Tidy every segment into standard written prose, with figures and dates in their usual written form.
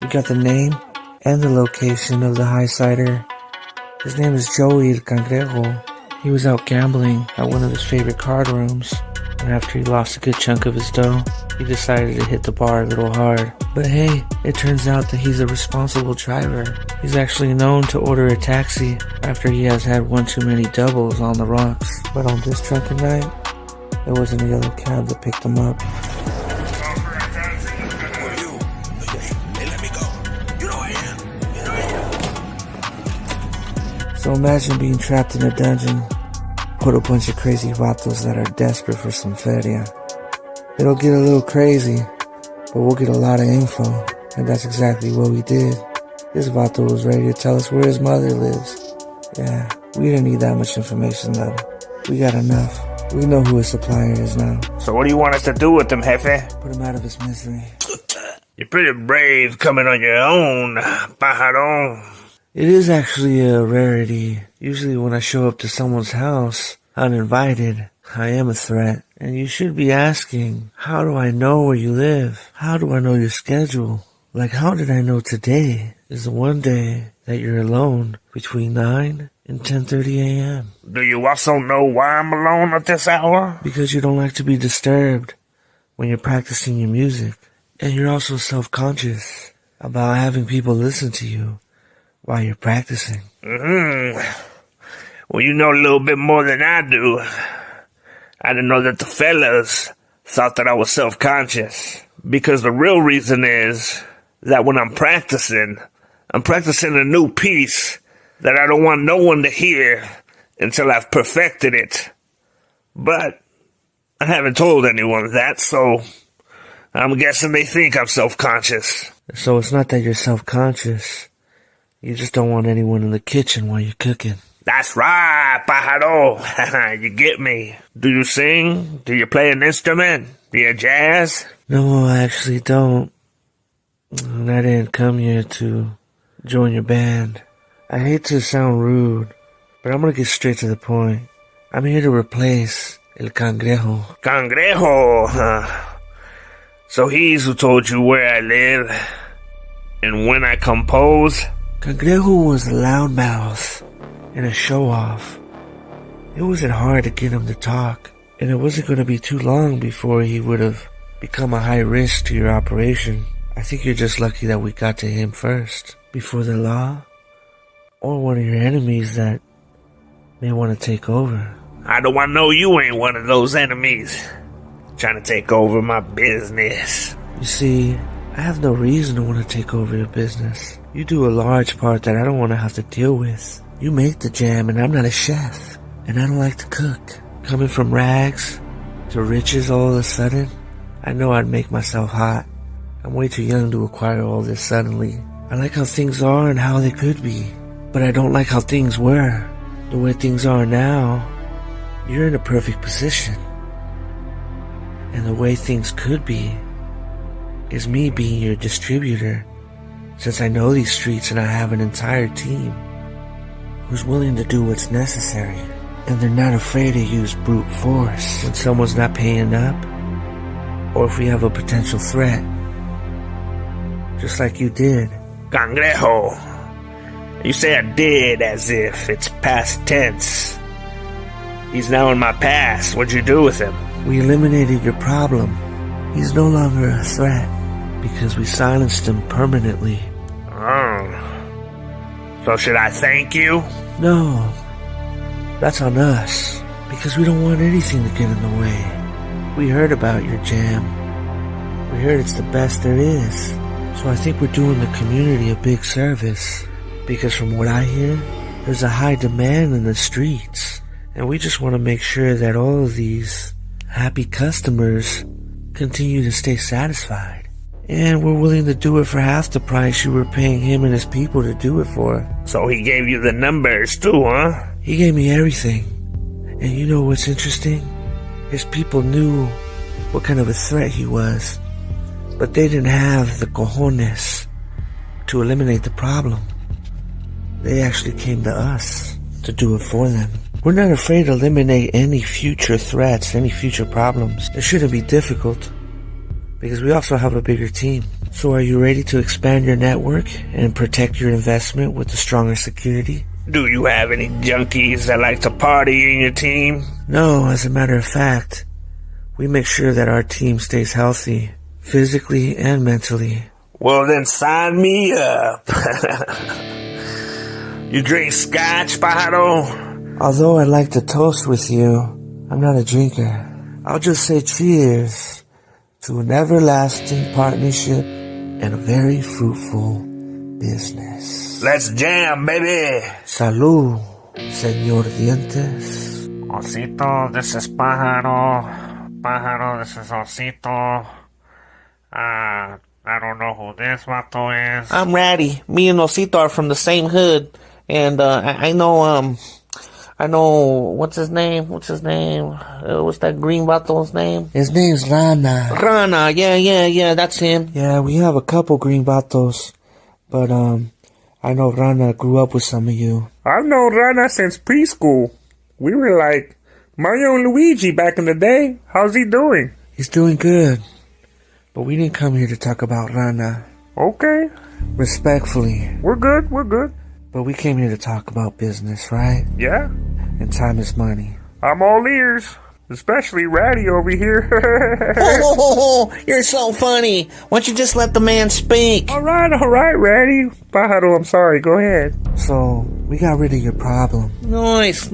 We got the name and the location of the high-sider. His name is Joey El Cangrejo. He was out gambling at one of his favorite card rooms, and after he lost a good chunk of his dough, he decided to hit the bar a little hard. But hey, it turns out that he's a responsible driver. He's actually known to order a taxi after he has had one too many doubles on the rocks. But on this drunken night, it wasn't a yellow cab that picked him up. So imagine being trapped in a dungeon with a bunch of crazy vatos that are desperate for some feria. It'll get a little crazy, but we'll get a lot of info, and that's exactly what we did. This vato was ready to tell us where his mother lives. Yeah, we didn't need that much information though. We got enough. We know who his supplier is now. So what do you want us to do with him, Jefe? Put him out of his misery. You're pretty brave coming on your own, Pájaro. It is actually a rarity. Usually when I show up to someone's house uninvited, I am a threat. And you should be asking, how do I know where you live? How do I know your schedule? Like, how did I know today is the one day that you're alone between 9 and 10:30 a.m.? Do you also know why I'm alone at this hour? Because you don't like to be disturbed when you're practicing your music. And you're also self-conscious about having people listen to you while you're practicing. Well, you know a little bit more than I do. I didn't know that the fellas thought that I was self-conscious. Because the real reason is that when I'm practicing a new piece that I don't want no one to hear until I've perfected it. But I haven't told anyone that, so I'm guessing they think I'm self-conscious. So it's not that you're self-conscious. You just don't want anyone in the kitchen while you're cooking. That's right, Pájaro. You get me. Do you sing? Do you play an instrument? Do you jazz? No, I actually don't. And I didn't come here to join your band. I hate to sound rude, but I'm gonna get straight to the point. I'm here to replace El Cangrejo. Cangrejo? So he's who told you where I live and when I compose? Cangrejo was a loudmouth and a show-off. It wasn't hard to get him to talk, and it wasn't going to be too long before he would have become a high risk to your operation. I think you're just lucky that we got to him first, before the law, or one of your enemies that may want to take over. How do I know you ain't one of those enemies trying to take over my business? You see, I have no reason to want to take over your business. You do a large part that I don't want to have to deal with. You make the jam, and I'm not a chef, and I don't like to cook. Coming from rags to riches all of a sudden, I know I'd make myself hot. I'm way too young to acquire all this suddenly. I like how things are and how they could be, but I don't like how things were. The way things are now, you're in a perfect position. And the way things could be is me being your distributor, since I know these streets and I have an entire team who's willing to do what's necessary, and they're not afraid to use brute force when someone's not paying up, or if we have a potential threat, just like you did. Cangrejo, you say I did as if it's past tense. He's now in my past. What'd you do with him? We eliminated your problem. He's no longer a threat because we silenced him permanently. Oh. So should I thank you? No. That's on us, because we don't want anything to get in the way. We heard about your jam. We heard it's the best there is. So I think we're doing the community a big service, because from what I hear, there's a high demand in the streets. And we just want to make sure that all of these happy customers continue to stay satisfied. And we're willing to do it for half the price you were paying him and his people to do it for. So he gave you the numbers too, huh? He gave me everything. And you know what's interesting? His people knew what kind of a threat he was, but they didn't have the cojones to eliminate the problem. They actually came to us to do it for them. We're not afraid to eliminate any future threats, any future problems. It shouldn't be difficult, because we also have a bigger team. So are you ready to expand your network and protect your investment with a stronger security? Do you have any junkies that like to party in your team? No, as a matter of fact, we make sure that our team stays healthy, physically and mentally. Well, then sign me up. You drink scotch, Pajaro? Although I'd like to toast with you, I'm not a drinker. I'll just say cheers to an everlasting partnership and a very fruitful business. Let's jam, baby. Salud, señor Dientes. Osito, this is Pajaro. Pajaro, this is Osito. I don't know who this vato is. I'm Ratty. Me and Osito are from the same hood. And, I know, what's his name? What's that green vato's name? His name's Rana. Rana, yeah, that's him. Yeah, we have a couple green vatos. But, I know Rana grew up with some of you. I've known Rana since preschool. We were like Mario and Luigi back in the day. How's he doing? He's doing good. But we didn't come here to talk about Rana. Okay. Respectfully. We're good. But we came here to talk about business, right? Yeah. And time is money. I'm all ears. Especially Ratty over here. You're so funny. Why don't you just let the man speak? All right, Ratty. Pajaro, I'm sorry. Go ahead. So, we got rid of your problem. Nice.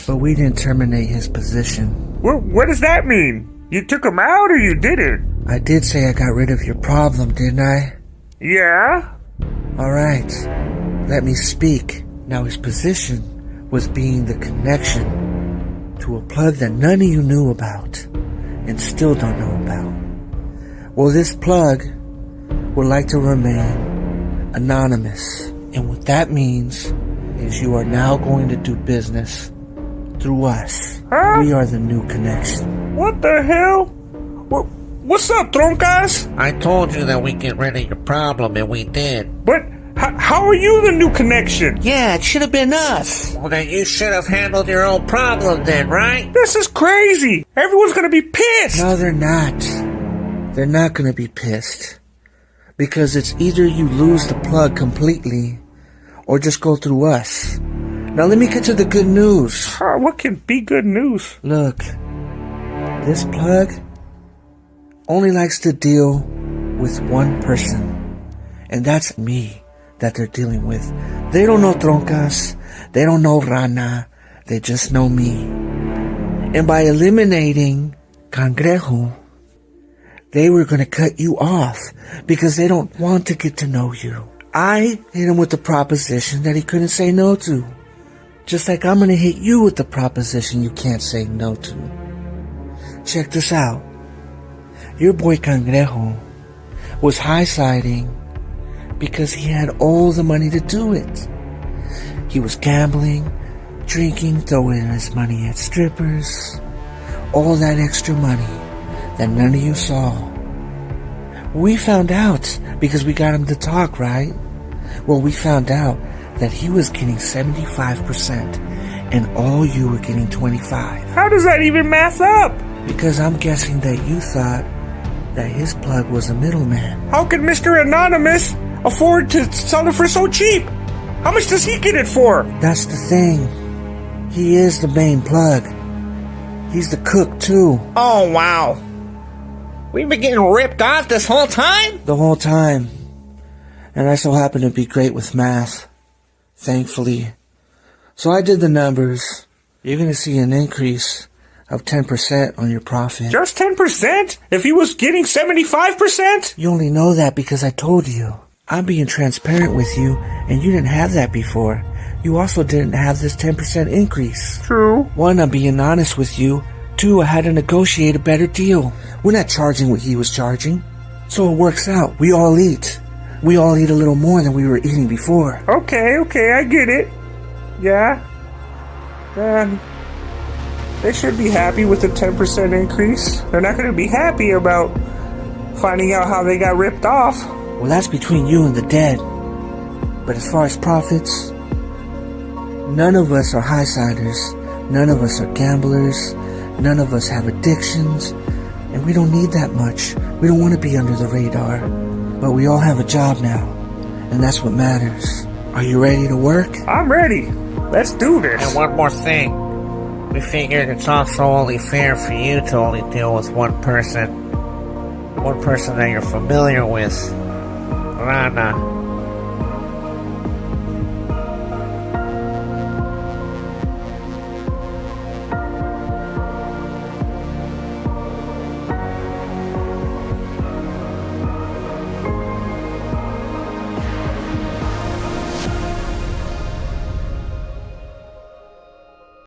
But we didn't terminate his position. What does that mean? You took him out or you didn't? I did say I got rid of your problem, didn't I? Yeah. Alright. Let me speak. Now his position was being the connection to a plug that none of you knew about and still don't know about. Well, this plug would like to remain anonymous. And what that means is you are now going to do business through us. Huh? We are the new connection. What the hell? What's up, Troncas? I told you that we get rid of your problem, and we did. But how are you the new connection? Yeah, it should have been us. Well, then you should have handled your own problem then, right? This is crazy. Everyone's gonna be pissed. No, they're not. They're not gonna be pissed. Because it's either you lose the plug completely, or just go through us. Now let me get to the good news. What can be good news? Look, this plug only likes to deal with one person. And that's me that they're dealing with. They don't know Troncas. They don't know Rana. They just know me. And by eliminating Cangrejo, they were going to cut you off because they don't want to get to know you. I hit him with the proposition that he couldn't say no to. Just like I'm going to hit you with the proposition you can't say no to. Check this out. Your boy Cangrejo was high-siding because he had all the money to do it. He was gambling, drinking, throwing his money at strippers, all that extra money that none of you saw. We found out because we got him to talk, right? Well, we found out that he was getting 75% and all you were getting 25%. How does that even math up? Because I'm guessing that you thought that his plug was a middleman. How could Mr. Anonymous afford to sell it for so cheap? How much does he get it for? That's the thing. He is the main plug. He's the cook, too. Oh, wow. We've been getting ripped off this whole time? The whole time. And I so happen to be great with math. Thankfully. So I did the numbers. You're going to see an increase of 10% on your profit. Just 10%? If he was getting 75%? You only know that because I told you. I'm being transparent with you, and you didn't have that before. You also didn't have this 10% increase. True. 1, I'm being honest with you. 2, I had to negotiate a better deal. We're not charging what he was charging. So it works out. We all eat. We all eat a little more than we were eating before. Okay, I get it. Yeah. They should be happy with the 10% increase. They're not going to be happy about finding out how they got ripped off. Well, that's between you and the dead. But as far as profits, none of us are high-siders. None of us are gamblers. None of us have addictions. And we don't need that much. We don't want to be under the radar. But we all have a job now, and that's what matters. Are you ready to work? I'm ready. Let's do this. And one more thing. We figured it's also only fair for you to only deal with one person. One person that you're familiar with. Rana.